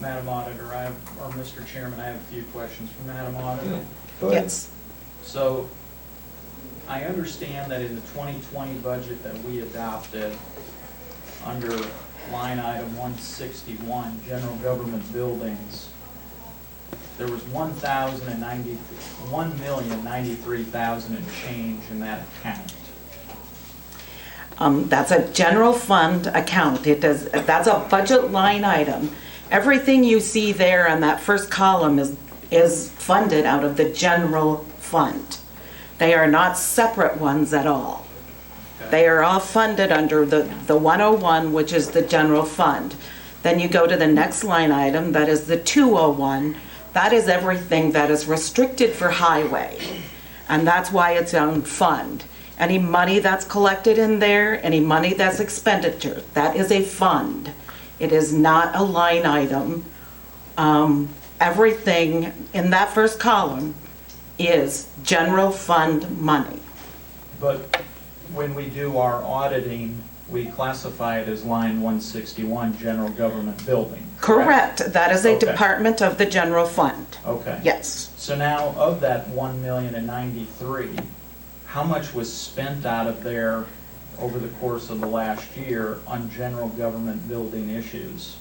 Madam Auditor, or Mr. Chairman, I have a few questions for Madam Auditor. Go ahead. Yes. So, I understand that in the 2020 budget that we adopted, under line item 161, General Government Buildings, there was $1,093,000 and change in that account. That's a general fund account. That's a budget line item. Everything you see there on that first column is funded out of the general fund. They are not separate ones at all. Okay. They are all funded under the 101, which is the general fund. Then you go to the next line item, that is the 201. That is everything that is restricted for highway. And that's why it's on fund. Any money that's collected in there, any money that's expenditure, that is a fund. It is not a line item. Everything in that first column is general fund money. But when we do our auditing, we classify it as line 161, General Government Building. Correct. That is a Okay. department of the general fund. Okay. Yes. So now, of that $1,093,000, how much was spent out of there over the course of the last year on general government building issues?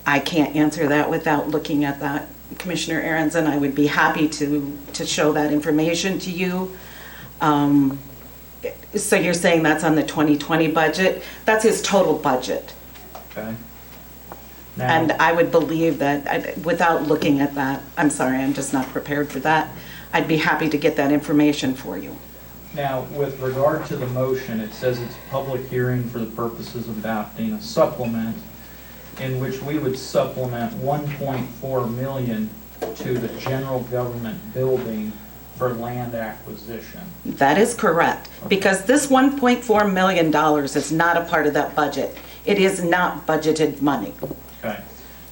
I can't answer that without looking at that, Commissioner Arends, and I would be happy to show that information to you. So you're saying that's on the 2020 budget? That's his total budget. Okay. And Now, I would believe that, without looking at that, I'm sorry, I'm just not prepared for that. I'd be happy to get that information for you. now, with regard to the motion, it says it's a public hearing for the purposes of adopting a supplement in which we would supplement 1.4 million to the general government building for land acquisition. That is correct, because this $1.4 million is not a part of that budget. It is not budgeted money. Okay,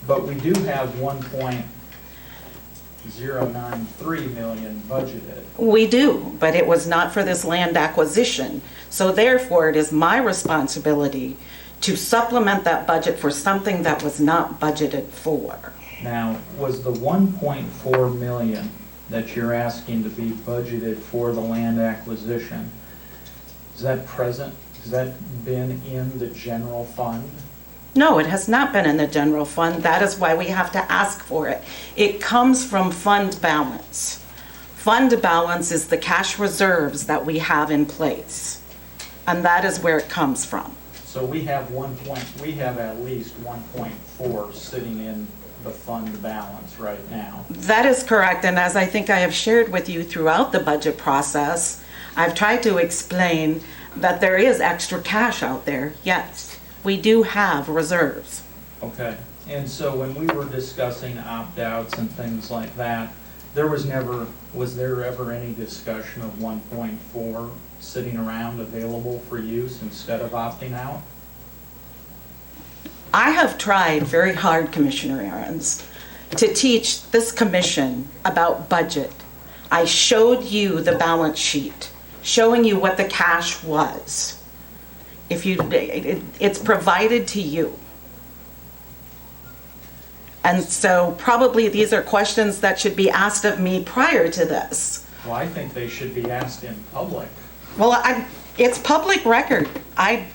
but we do have 1.093 million budgeted. We do, but it was not for this land acquisition. So therefore, it is my responsibility to supplement that budget for something that was not budgeted for. Now, was the 1.4 million that you're asking to be budgeted for the land acquisition, is that present? Has that been in the general fund? No, it has not been in the general fund. That is why we have to ask for it. It comes from fund balance. Fund balance is the cash reserves that we have in place. And that is where it comes from. So we have at least 1.4 sitting in the fund balance right now. That is correct, and as I think I have shared with you throughout the budget process, I've tried to explain that there is extra cash out there, yes. We do have reserves. Okay, and so when we were discussing opt-outs and things like that, was there ever any discussion of 1.4 sitting around available for use instead of opting out? I have tried very hard, Commissioner Arends, to teach this commission about budget. I showed you the balance sheet, showing you what the cash was. It's provided to you. And so probably these are questions that should be asked of me prior to this. Well, I think they should be asked in public. Well, it's public record. I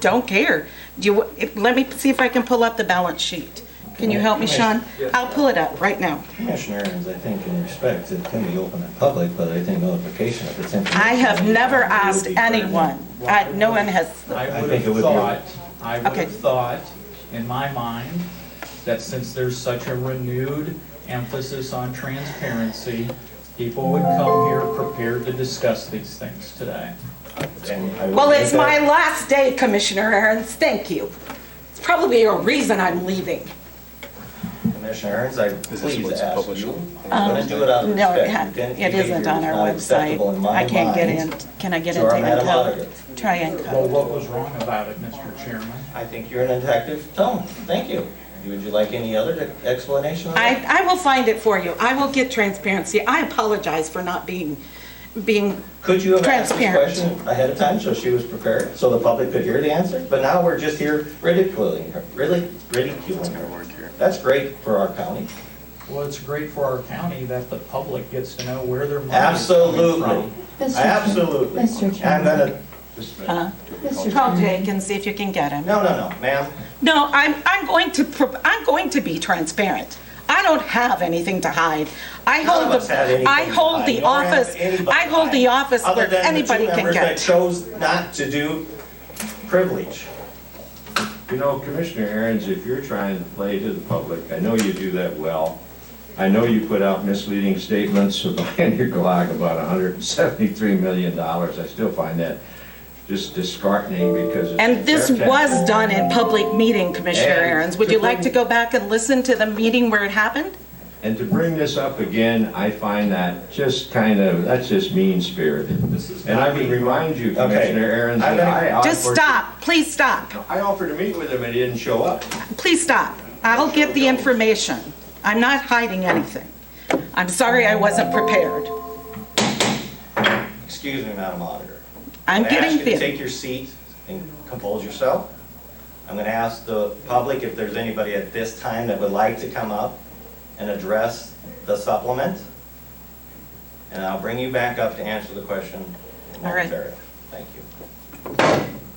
don't care. Let me see if I can pull up the balance sheet. Can you help me, Sean? I'll pull it up right now. Commissioner Arends, I think in respect, it can be open in public, but I think notification of its information. I have never asked anyone. No one has. I would think it have would be- thought, in my mind, that since there's such a renewed emphasis on transparency, people would come here prepared to discuss these things today. Well, it's my last day, Commissioner Arends. Thank you. It's probably a reason I'm leaving. Commissioner Arends, I please what's ask published you, on? I'm going to do it out of No, respect. it isn't on our website. I can't get in. Can I get To our into Madam info? Auditor. Try and Well, code. what was wrong about it, Mr. Chairman? I think you're in a detective tone. Thank you. Would you like any other explanation of that? I will find it for you. I will get transparency. I apologize for not being being Could you have asked this transparent. question ahead of time so she was prepared, so the public could hear the answer? But now we're just here ridiculing her, ridiculing her. That's great for our county. Well, it's great for our county that the public gets to know where their money is coming Absolutely. from. Absolutely. Mr. I'm Chairman. gonna, Mr. Call Chairman. Jake and see if you can get him. no, ma'am. No, I'm going to be transparent. I don't have anything to hide. I None hold of us have anything I to hold hide. the You don't have office, anybody I hold the to office hide, where other than the two anybody can members that get. chose not to do privilege. You know, Commissioner Arends, if you're trying to play to the public, I know you do that well. I know you put out misleading statements behind your Glag about $173 million. I still find that just disheartening because it's. And this was done in public meeting, Commissioner And Arends. Would you to like to bring- go back and listen to the meeting where it happened? And to bring this up again, I find that just kind of, that's just mean-spirited. This is And I not would being remind you, Okay. Commissioner Arends, I'm that gonna- I Just offered- stop, please stop, I offered to meet with him and he didn't show up. please stop. I'll get the information. I'm not hiding anything. I'm sorry I wasn't prepared. Excuse me, Madam Auditor. I'm gonna ask getting you to the, take your seat and compose yourself. I'm going to ask the public if there's anybody at this time that would like to come up and address the supplement. And I'll bring you back up to answer the question All right. momentarily. Thank you.